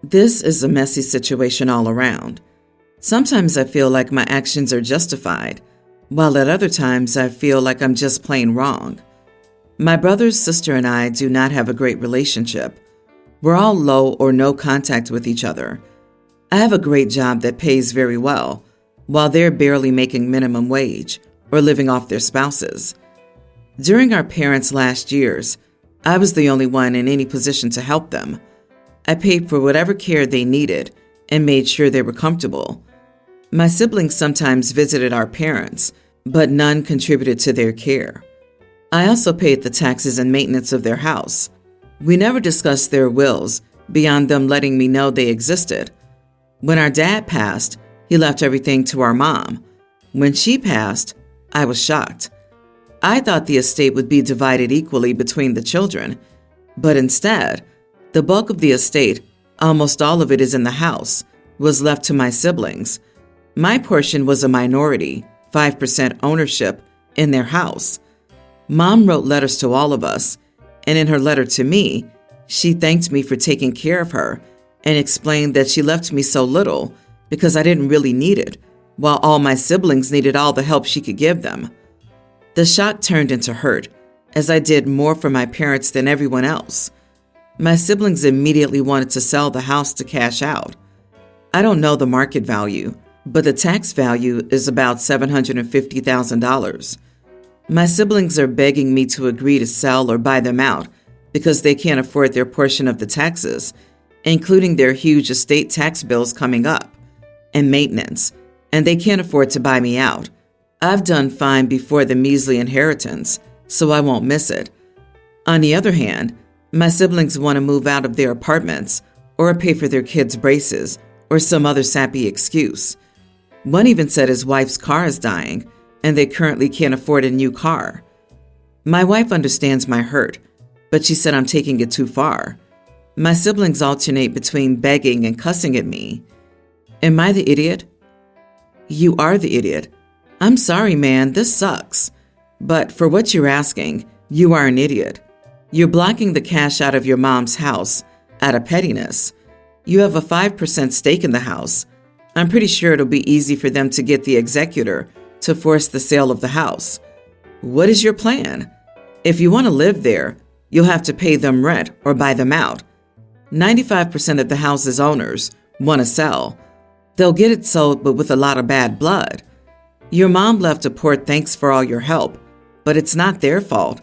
This is a messy situation all around. Sometimes I feel like my actions are justified, while at other times I feel like I'm just plain wrong. My brother's sister and I do not have a great relationship. We're all low or no contact with each other. I have a great job that pays very well, while they're barely making minimum wage or living off their spouses. During our parents' last years, I was the only one in any position to help them. I paid for whatever care they needed and made sure they were comfortable. My siblings sometimes visited our parents, but none contributed to their care. I also paid the taxes and maintenance of their house. We never discussed their wills beyond them letting me know they existed. When our dad passed, he left everything to our mom. When she passed, I was shocked. I thought the estate would be divided equally between the children, but instead, the bulk of the estate, almost all of it is in the house, was left to my siblings. My portion was a minority, 5% ownership in their house. Mom wrote letters to all of us, and in her letter to me, she thanked me for taking care of her and explained that she left me so little because I didn't really need it, while all my siblings needed all the help she could give them. The shock turned into hurt, as I did more for my parents than everyone else. My siblings immediately wanted to sell the house to cash out. I don't know the market value, but the tax value is about $750,000. My siblings are begging me to agree to sell or buy them out because they can't afford their portion of the taxes, including their huge estate tax bills coming up, and maintenance, and they can't afford to buy me out. I've done fine before the measly inheritance, so I won't miss it. On the other hand, my siblings want to move out of their apartments or pay for their kids' braces or some other sappy excuse. One even said his wife's car is dying and they currently can't afford a new car. My wife understands my hurt, but she said I'm taking it too far. My siblings alternate between begging and cussing at me. Am I the idiot? You are the idiot. I'm sorry, man, this sucks. But for what you're asking, you are an idiot. You're blocking the cash out of your mom's house out of pettiness. You have a 5% stake in the house. I'm pretty sure it'll be easy for them to get the executor to force the sale of the house. What is your plan? If you want to live there, you'll have to pay them rent or buy them out. 95% of the house's owners want to sell. They'll get it sold, but with a lot of bad blood. Your mom left a poor thanks for all your help, but it's not their fault.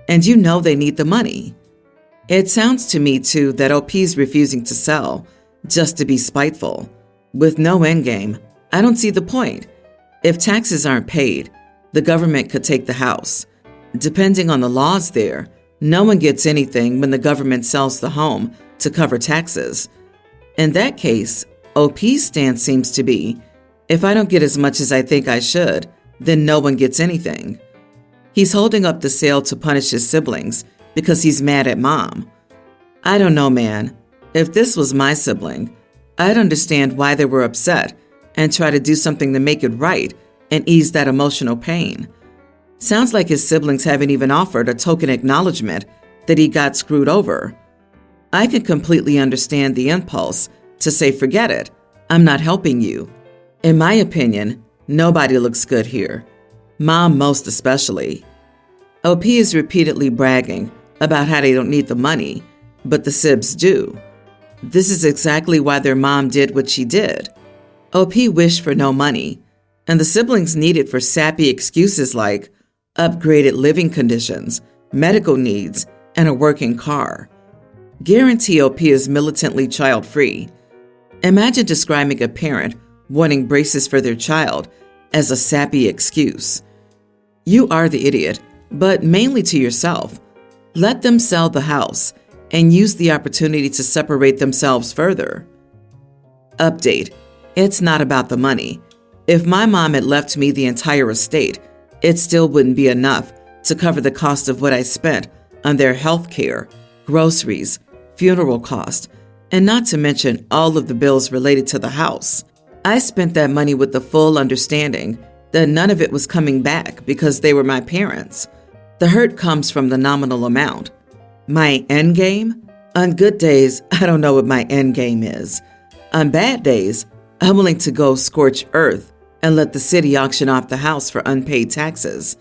And you know they need the money. It sounds to me, too, that OP's refusing to sell just to be spiteful. With no endgame, I don't see the point. If taxes aren't paid, the government could take the house. Depending on the laws there, no one gets anything when the government sells the home to cover taxes. In that case, OP's stance seems to be, if I don't get as much as I think I should, then no one gets anything. He's holding up the sale to punish his siblings because he's mad at mom. I don't know, man. If this was my sibling, I'd understand why they were upset and try to do something to make it right and ease that emotional pain. Sounds like his siblings haven't even offered a token acknowledgement that he got screwed over. I can completely understand the impulse to say, forget it, I'm not helping you. In my opinion, nobody looks good here. Mom most especially. OP is repeatedly bragging about how they don't need the money, but the sibs do. This is exactly why their mom did what she did. OP wished for no money, and the siblings need it for sappy excuses like upgraded living conditions, medical needs, and a working car. Guarantee OP is militantly child-free. Imagine describing a parent wanting braces for their child as a sappy excuse. You are the idiot, but mainly to yourself. Let them sell the house and use the opportunity to separate themselves further. Update: it's not about the money. If my mom had left me the entire estate, it still wouldn't be enough to cover the cost of what I spent on their health care, groceries, funeral costs, and not to mention all of the bills related to the house. I spent that money with the full understanding that none of it was coming back because they were my parents. The hurt comes from the nominal amount. My end game? On good days, I don't know what my end game is. On bad days, I'm willing to go scorch earth and let the city auction off the house for unpaid taxes.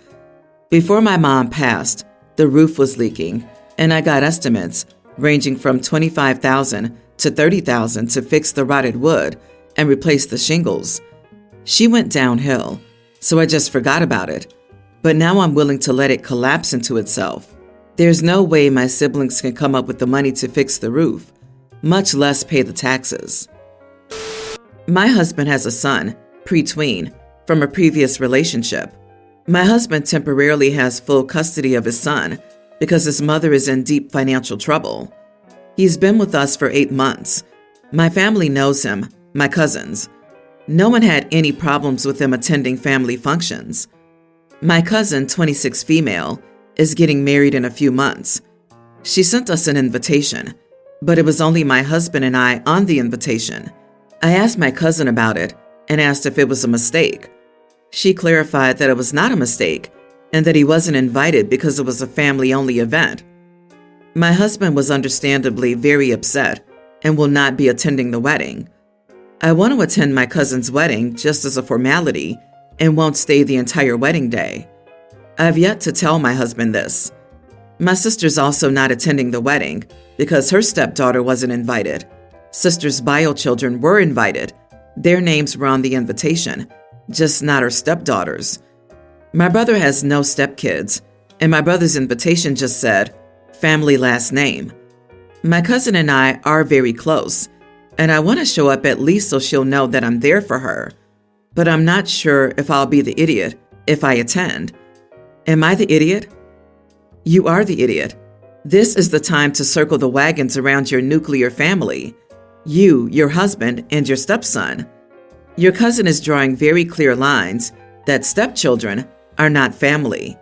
Before my mom passed, the roof was leaking, and I got estimates ranging from $25,000 to $30,000 to fix the rotted wood and replace the shingles. She went downhill, so I just forgot about it. But now I'm willing to let it collapse into itself. There's no way my siblings can come up with the money to fix the roof, much less pay the taxes. My husband has a son, pre-tween, from a previous relationship. My husband temporarily has full custody of his son because his mother is in deep financial trouble. He's been with us for 8 months. My family knows him, my cousins. No one had any problems with him attending family functions. My cousin, 26 female, is getting married in a few months. She sent us an invitation, but it was only my husband and I on the invitation. I asked my cousin about it and asked if it was a mistake. She clarified that it was not a mistake and that he wasn't invited because it was a family-only event. My husband was understandably very upset and will not be attending the wedding. I want to attend my cousin's wedding just as a formality and won't stay the entire wedding day. I've yet to tell my husband this. My sister's also not attending the wedding because her stepdaughter wasn't invited. Sister's bio children were invited. Their names were on the invitation, just not her stepdaughters. My brother has no stepkids, and my brother's invitation just said, family last name. My cousin and I are very close, and I want to show up at least so she'll know that I'm there for her. But I'm not sure if I'll be the idiot if I attend. Am I the idiot? You are the idiot. This is the time to circle the wagons around your nuclear family. You, your husband, and your stepson. Your cousin is drawing very clear lines that stepchildren are not family.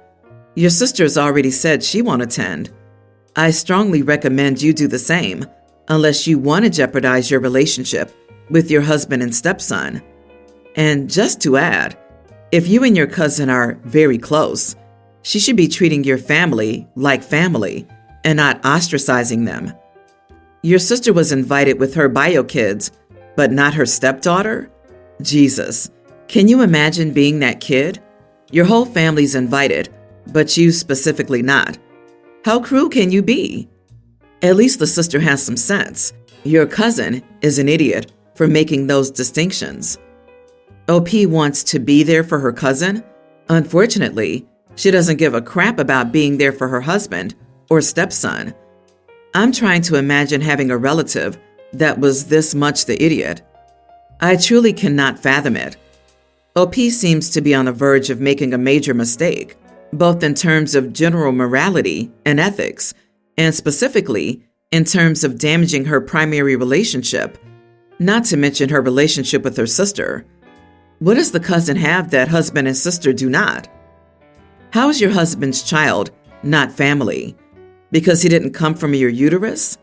Your sister's already said she won't attend. I strongly recommend you do the same, unless you want to jeopardize your relationship with your husband and stepson. And just to add, if you and your cousin are very close, she should be treating your family like family and not ostracizing them. Your sister was invited with her bio kids, but not her stepdaughter? Jesus, can you imagine being that kid? Your whole family's invited, but you specifically not. How cruel can you be? At least the sister has some sense. Your cousin is an idiot for making those distinctions. OP wants to be there for her cousin. Unfortunately, she doesn't give a crap about being there for her husband or stepson. I'm trying to imagine having a relative that was this much the idiot. I truly cannot fathom it. OP seems to be on the verge of making a major mistake, both in terms of general morality and ethics, and specifically in terms of damaging her primary relationship, not to mention her relationship with her sister. What does the cousin have that husband and sister do not? How is your husband's child not family? Because he didn't come from your uterus?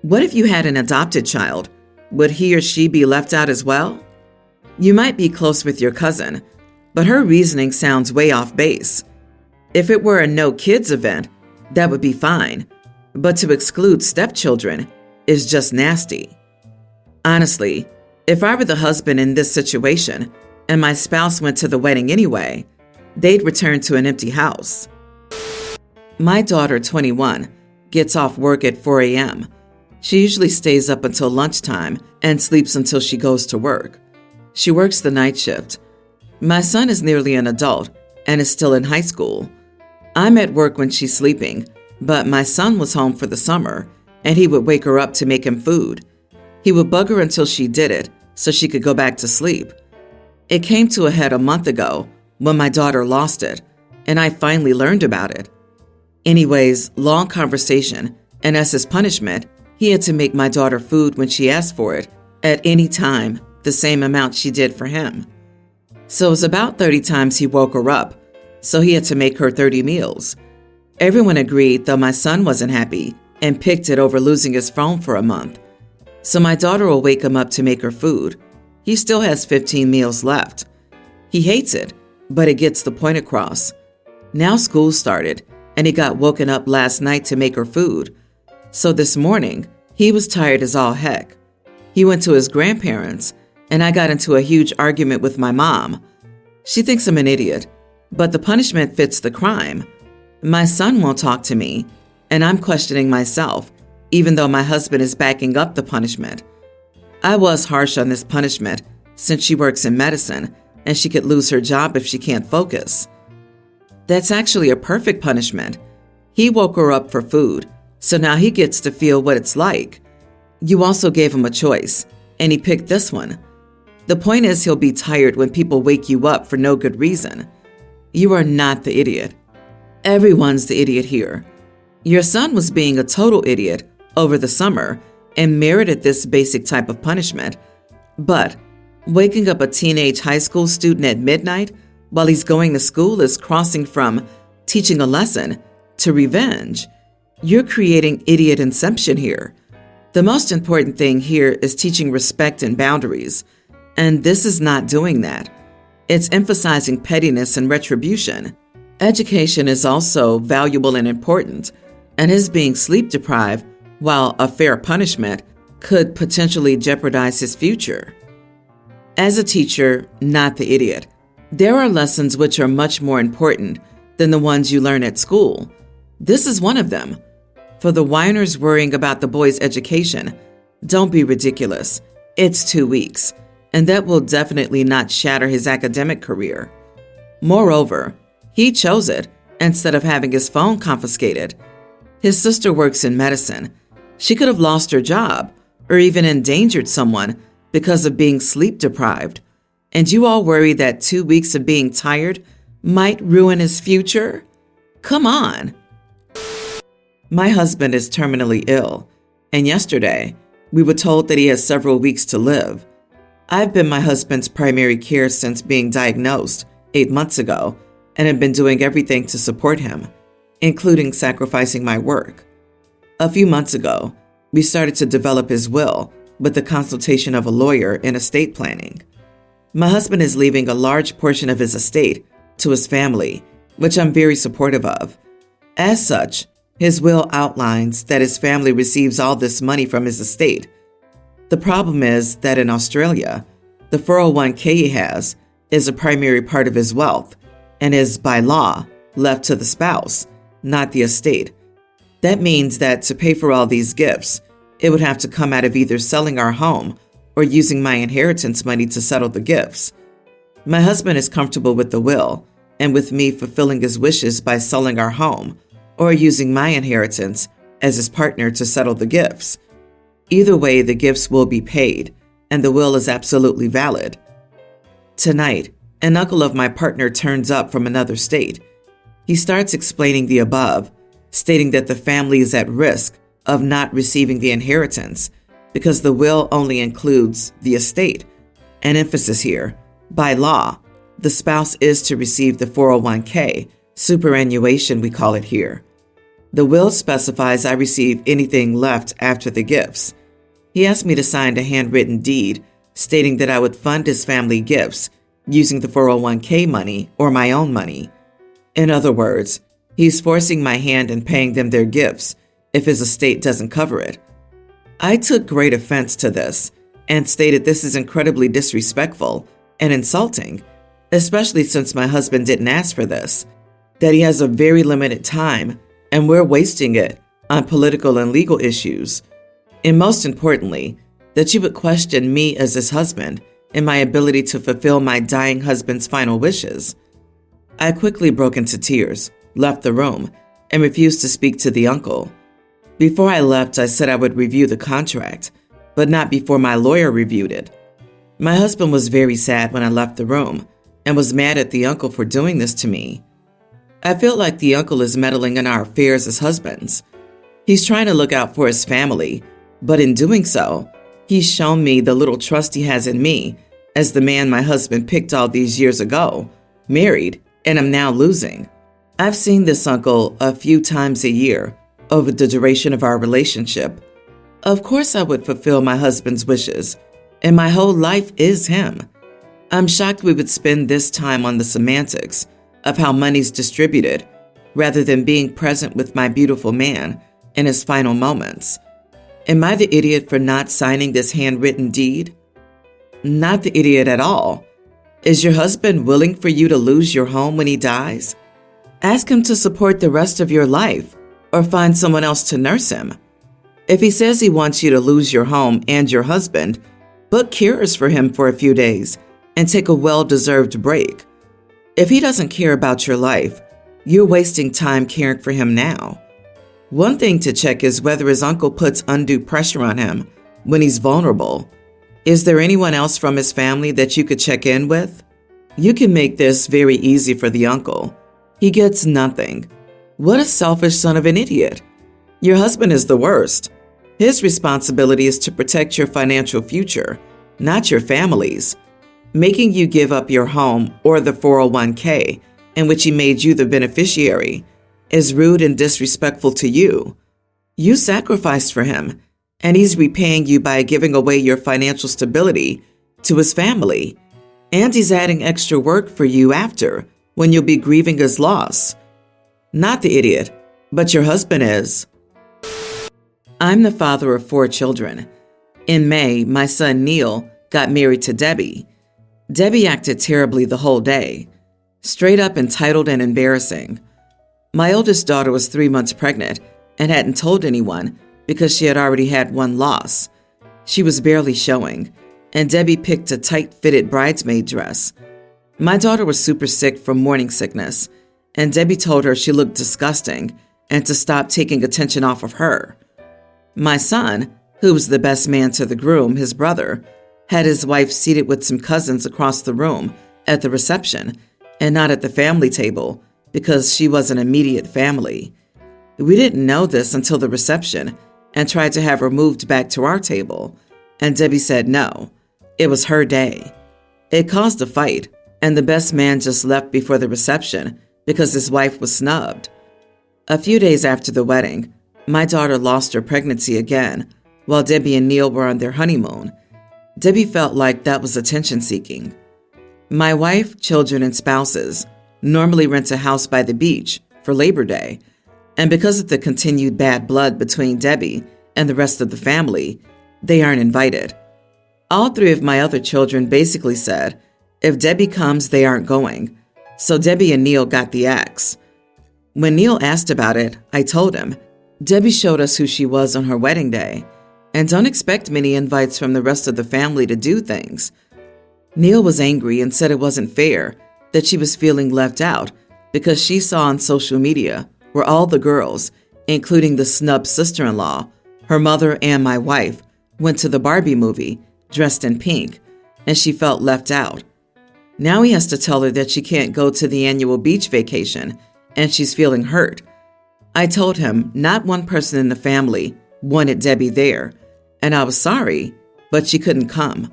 What if you had an adopted child? Would he or she be left out as well? You might be close with your cousin, but her reasoning sounds way off base. If it were a no kids event, that would be fine, but to exclude stepchildren is just nasty. Honestly, if I were the husband in this situation and my spouse went to the wedding anyway, they'd return to an empty house. My daughter, 21, gets off work at 4 a.m. She usually stays up until lunchtime and sleeps until she goes to work. She works the night shift. My son is nearly an adult and is still in high school. I'm at work when she's sleeping, but my son was home for the summer and he would wake her up to make him food. He would bug her until she did it so she could go back to sleep. It came to a head a month ago when my daughter lost it, and I finally learned about it. Anyways, long conversation, and as his punishment, he had to make my daughter food when she asked for it, at any time, the same amount she did for him. So it was about 30 times he woke her up, so he had to make her 30 meals. Everyone agreed, though my son wasn't happy, and picked it over losing his phone for a month. So my daughter will wake him up to make her food. He still has 15 meals left. He hates it, but it gets the point across. Now school started, and he got woken up last night to make her food. So this morning, he was tired as all heck. He went to his grandparents, and I got into a huge argument with my mom. She thinks I'm an idiot, but the punishment fits the crime. My son won't talk to me, and I'm questioning myself, even though my husband is backing up the punishment. I was harsh on this punishment since she works in medicine, and she could lose her job if she can't focus. That's actually a perfect punishment. He woke her up for food, so now he gets to feel what it's like. You also gave him a choice, and he picked this one. The point is he'll be tired when people wake you up for no good reason. You are not the idiot. Everyone's the idiot here. Your son was being a total idiot over the summer and merited this basic type of punishment. But waking up a teenage high school student at midnight while he's going to school is crossing from teaching a lesson to revenge. You're creating idiot inception here. The most important thing here is teaching respect and boundaries, and this is not doing that. It's emphasizing pettiness and retribution. Education is also valuable and important, and his being sleep deprived, while a fair punishment, could potentially jeopardize his future. As a teacher, not the idiot, there are lessons which are much more important than the ones you learn at school. This is one of them. For the whiners worrying about the boy's education, don't be ridiculous. It's 2 weeks, and that will definitely not shatter his academic career. Moreover, he chose it instead of having his phone confiscated. His sister works in medicine. She could have lost her job or even endangered someone because of being sleep deprived. And you all worry that 2 weeks of being tired might ruin his future? Come on. My husband is terminally ill, and yesterday we were told that he has several weeks to live. I've been my husband's primary care since being diagnosed 8 months ago and have been doing everything to support him, including sacrificing my work. A few months ago, we started to develop his will with the consultation of a lawyer in estate planning. My husband is leaving a large portion of his estate to his family, which I'm very supportive of. As such, his will outlines that his family receives all this money from his estate. The problem is that in Australia, the 401k he has is a primary part of his wealth and is, by law, left to the spouse, not the estate. That means that to pay for all these gifts, it would have to come out of either selling our home or using my inheritance money to settle the gifts. My husband is comfortable with the will and with me fulfilling his wishes by selling our home or using my inheritance as his partner to settle the gifts. Either way, the gifts will be paid, and the will is absolutely valid. Tonight, an uncle of my partner turns up from another state. He starts explaining the above, stating that the family is at risk of not receiving the inheritance because the will only includes the estate. An emphasis here, by law, the spouse is to receive the 401k, superannuation we call it here. The will specifies I receive anything left after the gifts. He asked me to sign a handwritten deed stating that I would fund his family gifts using the 401k money or my own money. In other words, he's forcing my hand in paying them their gifts if his estate doesn't cover it. I took great offense to this and stated this is incredibly disrespectful and insulting, especially since my husband didn't ask for this, that he has a very limited time and we're wasting it on political and legal issues. And most importantly, that you would question me as his husband and my ability to fulfill my dying husband's final wishes. I quickly broke into tears, left the room, and refused to speak to the uncle. Before I left, I said I would review the contract, but not before my lawyer reviewed it. My husband was very sad when I left the room and was mad at the uncle for doing this to me. I feel like the uncle is meddling in our affairs as husbands. He's trying to look out for his family, but in doing so, he's shown me the little trust he has in me as the man my husband picked all these years ago, married, and am now losing. I've seen this uncle a few times a year over the duration of our relationship. Of course I would fulfill my husband's wishes, and my whole life is him. I'm shocked we would spend this time on the semantics of how money's distributed rather than being present with my beautiful man in his final moments. Am I the idiot for not signing this handwritten deed? Not the idiot at all. Is your husband willing for you to lose your home when he dies? Ask him to support the rest of your life or find someone else to nurse him. If he says he wants you to lose your home and your husband, book cures for him for a few days and take a well-deserved break. If he doesn't care about your life, you're wasting time caring for him now. One thing to check is whether his uncle puts undue pressure on him when he's vulnerable. Is there anyone else from his family that you could check in with? You can make this very easy for the uncle. He gets nothing. What a selfish son of an idiot. Your husband is the worst. His responsibility is to protect your financial future, not your family's. Making you give up your home or the 401k in which he made you the beneficiary is rude and disrespectful to you. You sacrificed for him, and he's repaying you by giving away your financial stability to his family. And he's adding extra work for you after, when you'll be grieving his loss. Not the idiot, but your husband is. I'm the father of 4 children. In May, my son Neil got married to Debbie. Debbie acted terribly the whole day, straight up entitled and embarrassing. My oldest daughter was 3 months pregnant and hadn't told anyone because she had already had one loss. She was barely showing, and Debbie picked a tight-fitted bridesmaid dress. My daughter was super sick from morning sickness, and Debbie told her she looked disgusting and to stop taking attention off of her. My son, who was the best man to the groom, his brother, had his wife seated with some cousins across the room at the reception and not at the family table because she was an immediate family. We didn't know this until the reception and tried to have her moved back to our table, and Debbie said no. It was her day. It caused a fight, and the best man just left before the reception because his wife was snubbed. A few days after the wedding, my daughter lost her pregnancy again while Debbie and Neil were on their honeymoon. Debbie felt like that was attention-seeking. My wife, children, and spouses normally rent a house by the beach for Labor Day, and because of the continued bad blood between Debbie and the rest of the family, they aren't invited. All 3 of my other children basically said, if Debbie comes, they aren't going. So Debbie and Neil got the axe. When Neil asked about it, I told him, Debbie showed us who she was on her wedding day, and don't expect many invites from the rest of the family to do things. Neil was angry and said it wasn't fair that she was feeling left out because she saw on social media where all the girls, including the snub sister-in-law, her mother, and my wife, went to the Barbie movie dressed in pink, and she felt left out. Now he has to tell her that she can't go to the annual beach vacation, and she's feeling hurt. I told him not one person in the family wanted Debbie there, and I was sorry, but she couldn't come.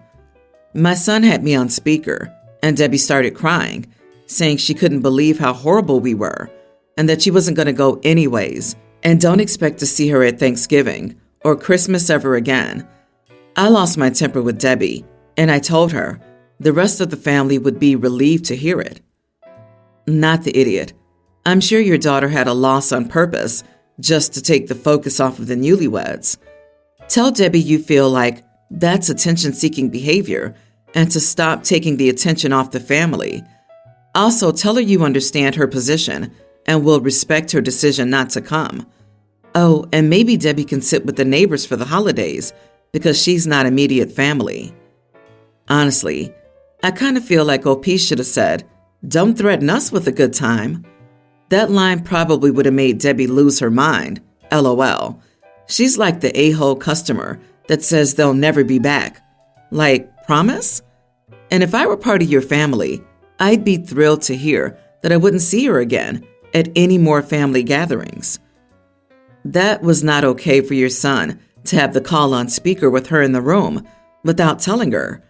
My son had me on speaker, and Debbie started crying, saying she couldn't believe how horrible we were, and that she wasn't going to go anyways, and don't expect to see her at Thanksgiving or Christmas ever again. I lost my temper with Debbie, and I told her the rest of the family would be relieved to hear it. Not the idiot. I'm sure your daughter had a loss on purpose just to take the focus off of the newlyweds. Tell Debbie you feel like that's attention-seeking behavior and to stop taking the attention off the family. Also, tell her you understand her position and will respect her decision not to come. Oh, and maybe Debbie can sit with the neighbors for the holidays because she's not immediate family. Honestly, I kind of feel like OP should have said, "Don't threaten us with a good time." That line probably would have made Debbie lose her mind. LOL. She's like the a-hole customer that says they'll never be back. Like, promise? And if I were part of your family, I'd be thrilled to hear that I wouldn't see her again at any more family gatherings. That was not okay for your son to have the call on speaker with her in the room without telling her.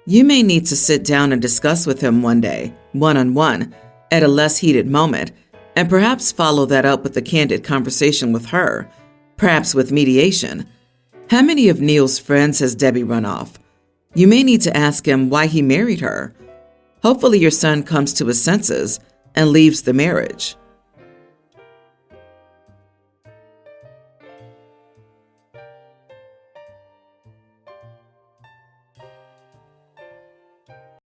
You may need to sit down and discuss with him one day, one-on-one, at a less heated moment, and perhaps follow that up with a candid conversation with her, perhaps with mediation. How many of Neil's friends has Debbie run off? You may need to ask him why he married her. Hopefully your son comes to his senses and leaves the marriage.